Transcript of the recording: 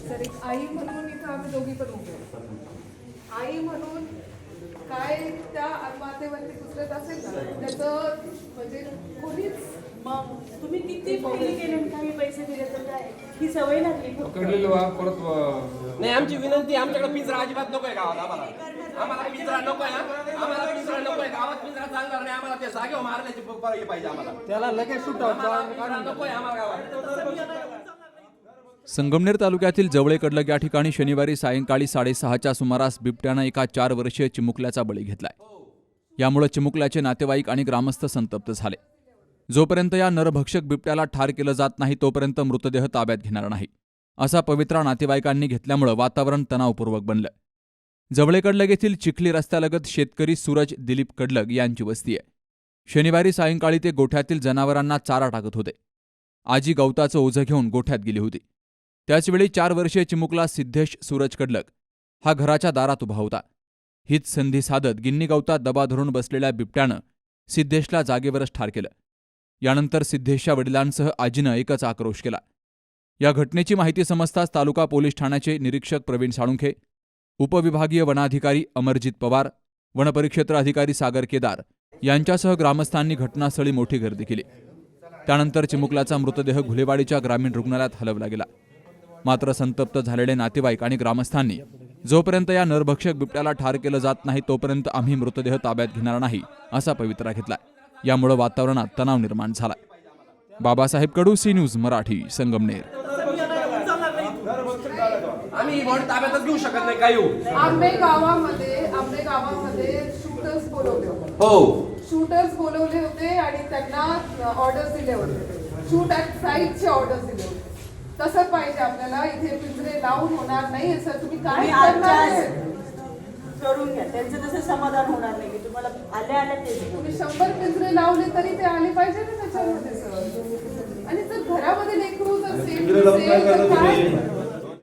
Sir एक आई म्हणून इथं आम्ही दोघी पण उभे आहोत. आई म्हणून काय त्या आत्महत्येवरती कुसरत असेल ना त्याचं म्हणजे कोणीच. मग तुम्ही किती पहिली केले काही पैसे दिले तर काय ही सवय लागली पकडलेलं वा परत नाही आमची विनंती आमच्याकडे पिंजरा अजिबात नकोय गावात आम्हाला पिंजरा नकोय ना आम्हाला पिंजरा नकोय गावात पिंजरा चालणार नाही आम्हाला ते जागेवर मारण्याची परवानगी पाहिजे आम्हाला त्याला लगेच पिंजरा नकोय आम्हाला गावात. संगमनेर तालुक्यातील जवळे कडलग या ठिकाणी शनिवारी सायंकाळी 6:30च्या सुमारास बिबट्यानं एका 4 वर्षीय चिमुकल्याचा बळी घेतलाय. यामुळे चिमुकल्याचे नातेवाईक आणि ग्रामस्थ संतप्त झाले. जोपर्यंत या नरभक्षक बिबट्याला ठार केलं जात नाही तोपर्यंत मृतदेह ताब्यात घेणार नाही असा पवित्रा नातेवाईकांनी घेतल्यामुळे वातावरण तणावपूर्वक बनलं. जवळे कडलग येथील चिखली रस्त्यालगत शेतकरी सूरज दिलीप कडलग यांची वस्ती आहे. शनिवारी सायंकाळी ते गोठ्यातील जनावरांना चारा टाकत होते. आजी गवताचं ओझं घेऊन गोठ्यात गेली होती. त्याचवेळी 4 वर्षीय चिमुकला सिद्धेश सूरज कडलग हा घराच्या दारात उभा होता. हीच संधी साधत गिन्नी गवतात दबा धरून बसलेल्या बिबट्यानं सिद्धेशला जागेवरच ठार केलं. यानंतर सिद्धेशच्या वडिलांसह आजीनं एकच आक्रोश केला. या घटनेची माहिती समजताच तालुका पोलीस ठाण्याचे निरीक्षक प्रवीण साळुंखे, उपविभागीय वनाधिकारी अमरजित पवार, वनपरिक्षेत्र अधिकारी सागर केदार यांच्यासह ग्रामस्थांनी घटनास्थळी मोठी गर्दी केली. त्यानंतर चिमुकल्याचा मृतदेह घुलेवाडीच्या ग्रामीण रुग्णालयात हलवला गेला. मात्र संतप्त झालेले नातेवाईक आणि ग्रामस्थांनी जोपर्यंत या नरभक्षक बिबट्याला ठार केलं जात नाही तोपर्यंत आम्ही मृतदेह ताब्यात घेणार नाही असा पवित्रा घेतला. यामुळे वातावरणात तणाव निर्माण झाला. बाबासाहेब कडू, सी न्यूज मराठी, संगमनेर. आम्ही बॉडी ताब्यातच घेऊ शकत नाही काही आंबे गावामध्ये शूटर्स बोलवले होते. हो शूटर्स बोलवले होते आणि त्यांना ऑर्डर्स दिले होते. शूट ॲट साईटचे ऑर्डर्स दिले होते. तसं पाहिजे आपल्याला. इथे पिंजरे लावून होणार नाही सर. तुम्ही काय करणार करून घ्या. त्यांचं तसं समाधान होणार नाही की तुम्हाला आल्या ते तुम्ही 100 पिंजरे लावले तरी ते आले पाहिजे ना त्याच्यामध्ये सर. आणि जर घरामध्ये लेकरू जर सेफ तर काय